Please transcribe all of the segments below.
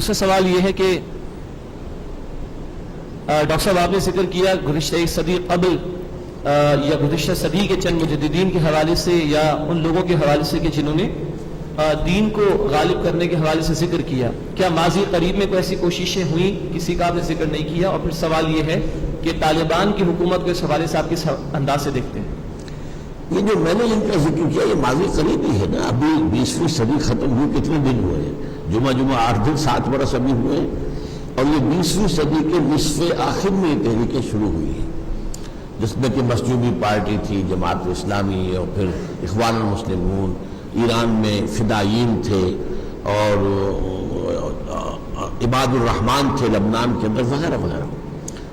دوسرا سوال یہ ہے کہ ڈاکٹر صاحب آپ نے ذکر کیا گزشتہ ایک صدی قبل یا گزشتہ صدی کے چند مجددین کے حوالے سے یا ان لوگوں کے حوالے سے کہ جنہوں نے دین کو غالب کرنے کے حوالے سے ذکر کیا، کیا ماضی قریب میں کوئی ایسی کوششیں ہوئیں؟ کسی کا آپ نے ذکر نہیں کیا. اور پھر سوال یہ ہے کہ طالبان کی حکومت کو اس حوالے سے آپ کس انداز سے دیکھتے ہیں؟ یہ جو میں نے ان کا ذکر کیا یہ ماضی قریب ہی ہے نا. ابھی 20ویں صدی ختم ہوئی کتنے دن ہوئے ہیں؟ جمعہ 8 دن 7 برس ابھی ہوئے ہیں. اور یہ 20ویں صدی کے نصف آخر میں یہ تحریکیں شروع ہوئی ہیں، جس میں کہ مسجوبی پارٹی تھی، جماعت اسلامی، اور پھر اخوان المسلمون، ایران میں فدائیین تھے، اور عباد الرحمن تھے لبنان کے اندر، وغیرہ وغیرہ.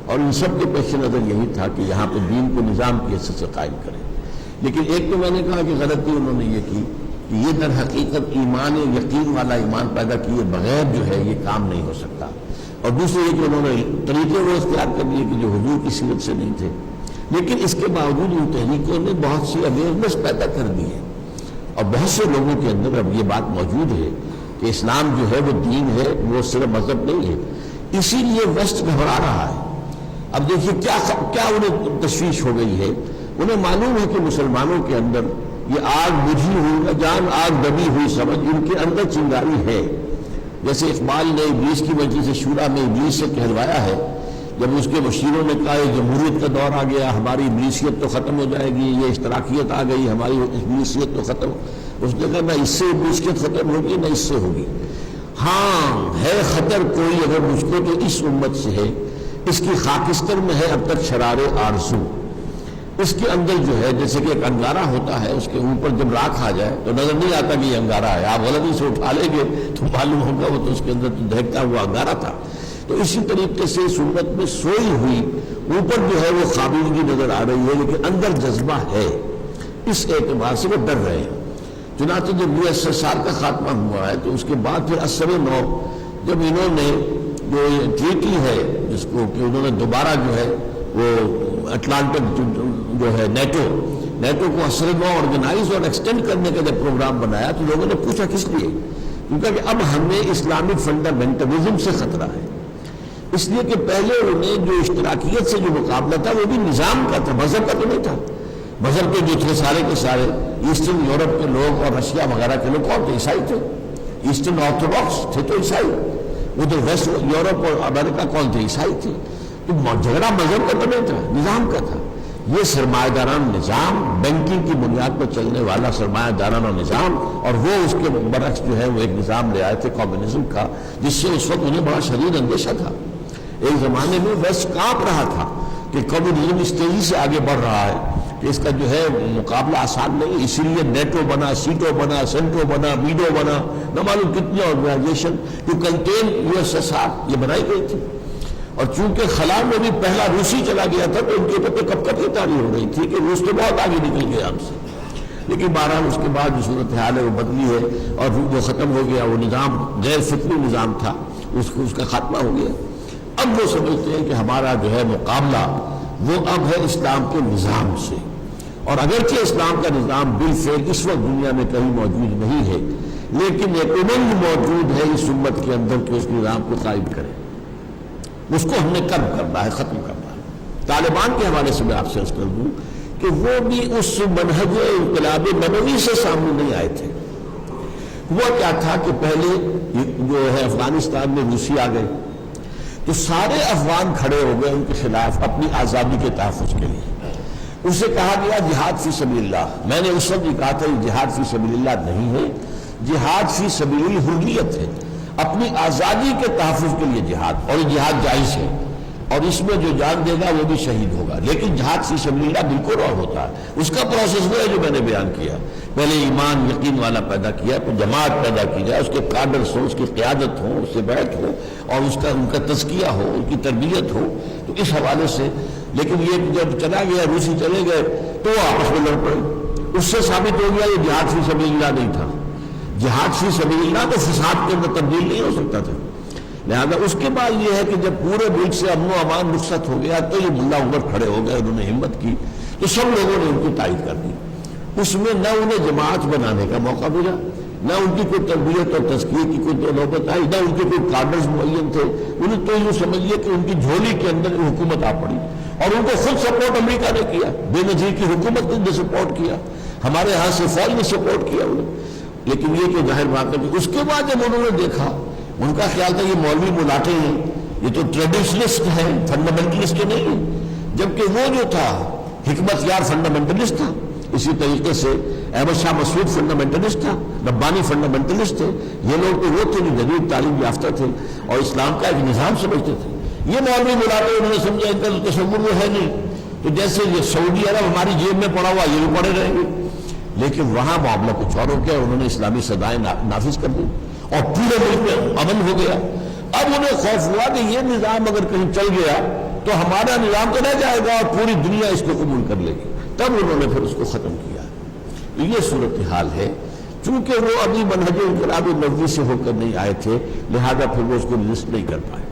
اور ان سب کے پیش نظر یہی تھا کہ یہاں پہ دین کو نظام کی حیثیت سے قائم کریں. لیکن ایک تو میں نے کہا کہ غلطی انہوں نے یہ کی کہ یہ در حقیقت ایمان یقین والا ایمان پیدا کیے بغیر جو ہے یہ کام نہیں ہو سکتا. اور دوسرے یہ کہ انہوں نے طریقے وہ اختیار کر لیے کہ جو حضور کی سیرت سے نہیں تھے. لیکن اس کے باوجود ان تحریکوں نے بہت سی اویئرنیس پیدا کر دی ہے، اور بہت سے لوگوں کے اندر اب یہ بات موجود ہے کہ اسلام جو ہے وہ دین ہے، وہ صرف مذہب نہیں ہے. اسی لیے ویسٹ گھبرا رہا ہے. اب دیکھیے کیا انہیں تشویش ہو گئی ہے. انہیں معلوم ہے کہ مسلمانوں کے اندر یہ آگ بجھی ہوئی جان آگ دبی ہوئی سمجھ ان کے اندر چنگاری ہے. جیسے اقبال نے ابلیس کی مجلس شورا میں ابلیس سے کہلوایا ہے، جب اس کے مشیروں نے کہا یہ جمہوریت کا دور آ گیا، ہماری ابلیسیت تو ختم ہو جائے گی، یہ اشتراکیت آ گئی، ہماری ابلیسیت تو ختم. اس نے کہا نہ اس سے ابلیسیت ختم ہوگی نہ اس سے ہوگی. ہاں ہے خطر کوئی اگر مجھ کو تو اس امت سے ہے، اس کی خاکستر میں ہے اب تک شرار آرزو. اس کے اندر جو ہے جیسے کہ ایک انگارہ ہوتا ہے، اس کے اوپر جب راکھ آ جائے تو نظر نہیں آتا کہ یہ انگارہ ہے. آپ غلطی سے اٹھا لیں گے تو معلوم ہوگا وہ تو اس کے اندر تو دہکتا ہوا انگارہ تھا. تو اسی طریقے سے اس امت میں سوئی ہوئی اوپر جو ہے وہ خابیدگی نظر آ رہی ہے، لیکن اندر جذبہ ہے. اس اعتبار سے وہ ڈر رہے ہیں. چنانچہ جب USSR کا خاتمہ ہوا ہے تو اس کے بعد پھر اثر نو جب انہوں نے جو ٹریٹی ہے جس کو کہ انہوں نے دوبارہ جو ہے وہ اٹلانٹک جو ہے نیٹو کو اثر نو آرگنائز اور ایکسٹینڈ کرنے کا جب پروگرام بنایا تو لوگوں نے پوچھا کس لیے؟ کیونکہ اب ہمیں اسلامک فنڈامنٹلزم سے خطرہ ہے. اس لیے کہ پہلے انہیں جو اشتراکیت سے جو مقابلہ تھا وہ بھی نظام کا تھا، مذہب کا تو نہیں تھا. مذہب کے جو تھے سارے کے سارے ایسٹرن یورپ کے لوگ اور رشیا وغیرہ کے لوگ کون تھے؟ عیسائی تھے. ایسٹرن آرتھوڈاکس تھے تو عیسائی. ادھر ویسٹ یورپ اور امریکہ کون تھے؟ عیسائی تھے. تو جھگڑا مذہب کا تو نہیں تھا، نظام کا تھا. یہ سرمایہ دارانہ نظام، بینکنگ کی بنیاد پر چلنے والا سرمایہ دارانہ نظام، اور وہ اس کے برعکس جو ہے وہ ایک نظام لے آئے تھے کمیونزم کا، جس سے اس وقت انہیں بڑا شدید اندیشہ تھا. ایک زمانے میں ویسٹ کانپ رہا تھا کہ کمیونزم اس تیزی سے آگے بڑھ رہا ہے کہ اس کا جو ہے مقابلہ آسان نہیں. اسی لیے نیٹو بنا، سیٹو بنا، سینٹو بنا، میڈو بنا، نہ معلوم کتنی آرگنائزیشن ٹو کنٹین USSR یہ بنائی گئی تھی. اور چونکہ خلا میں بھی پہلا روسی چلا گیا تھا تو ان کے اوپر کب کب یہ تعریف ہو رہی تھی کہ روس تو بہت آگے نکل گیا ہم سے. لیکن بہرحال اس کے بعد جو صورتحال ہے وہ بدلی ہے اور وہ ختم ہو گیا. وہ نظام غیر فطری نظام تھا، اس کا خاتمہ ہو گیا. اب وہ سمجھتے ہیں کہ ہمارا جو ہے مقابلہ وہ اب ہے اسلام کے نظام سے. اور اگرچہ اسلام کا نظام بالفعل اس وقت دنیا میں کہیں موجود نہیں ہے، لیکن ایک امنگ موجود ہے اس امت کے اندر کہ اس نظام کو قائم کرے. اس کو ہم نے کم کرنا ہے، ختم کرنا ہے. طالبان کے حوالے سے میں آپ سے عرض کر دوں کہ وہ بھی اس منہج انقلاب نبوی سے سامنے نہیں آئے تھے. ہوا کیا تھا کہ پہلے جو ہے افغانستان میں روسی آ گئے تو سارے افغان کھڑے ہو گئے ان کے خلاف اپنی آزادی کے تحفظ کے لیے. اسے کہا گیا جہاد فی سبیل اللہ. میں نے اس وقت بھی کہا تھا یہ جہاد فی سبیل اللہ نہیں ہے، جہاد فی سبیل الحریت ہے، اپنی آزادی کے تحفظ کے لیے جہاد. اور یہ جہاد جائز ہے اور اس میں جو جان دے گا وہ بھی شہید ہوگا. لیکن جہاد فی سبیل اللہ بالکل اور ہوتا ہے. اس کا پروسیس وہ ہے جو میں نے بیان کیا. پہلے ایمان یقین والا پیدا کیا، پھر جماعت پیدا کی جائے، اس کے کادرز ہوں، اس کی قیادت ہو، اس سے بیعت ہو، اور ان کا تزکیہ ہو، ان کی تربیت ہو. تو اس حوالے سے لیکن یہ جب چلا گیا، روسی چلے گئے تو وہ آپس میں لڑ پڑے. اس سے ثابت ہو گیا یہ جہاد فی سبیل اللہ نہیں تھا. جہاد فی سبیل اللہ تو فساد کے اندر تبدیل نہیں ہو سکتا تھا. لہذا اس کے بعد یہ ہے کہ جب پورے ملک سے امن و امان رخصت ہو گیا تو یہ ملا عمر کھڑے ہو گئے، انہوں نے ہمت کی تو سب لوگوں نے ان کی تائید کر دی. اس میں نہ انہیں جماعت بنانے کا موقع ملا، نہ ان کی کوئی تربیت اور تزکیے کی کوئی نوبت آئی، نہ ان کے کوئی کارڈرز معین تھے. انہیں تو یوں سمجھیے کہ ان کی جھولی کے اندر حکومت آ پڑی، اور ان کو خود سپورٹ امریکہ نے کیا، بے نظیر کی حکومت نے سپورٹ کیا، ہمارے ہاں سے فوج نے سپورٹ کیا انہیں. لیکن یہ کہ ظاہر بات ہے کہ اس کے بعد جب انہوں نے دیکھا، ان کا خیال تھا یہ مولوی ملاٹے ہیں، یہ تو ٹریڈیشنلسٹ ہیں، فنڈامنٹلسٹ نہیں ہیں. جبکہ وہ جو تھا حکمت یار فنڈامنٹلسٹ تھا، اسی طریقے سے احمد شاہ مسعود فنڈامنٹلسٹ تھا، ربانی فنڈامنٹلسٹ تھے. یہ لوگ تو وہ تھے جو جدید تعلیم یافتہ تھے اور اسلام کا ایک نظام سمجھتے تھے. یہ مولوی ملاٹے انہوں نے سمجھا ان کا تو تصور وہ ہے نہیں، تو جیسے یہ سعودی عرب ہماری جیب میں پڑا ہوا یہ بھی پڑے رہیں گے. لیکن وہاں معاملہ کچھ اور ہو گیا، انہوں نے اسلامی سزائیں نافذ کر دی اور پورے ملک میں امن ہو گیا. اب انہیں خوف ہوا کہ یہ نظام اگر کہیں چل گیا تو ہمارا نظام تو رہ جائے گا اور پوری دنیا اس کو قبول کر لے گی. تب انہوں نے پھر اس کو ختم کیا. یہ صورتحال ہے. چونکہ وہ ابھی منہج انقلاب نبوی سے ہو کر نہیں آئے تھے، لہذا پھر وہ اس کو رجسٹ نہیں کر پائے.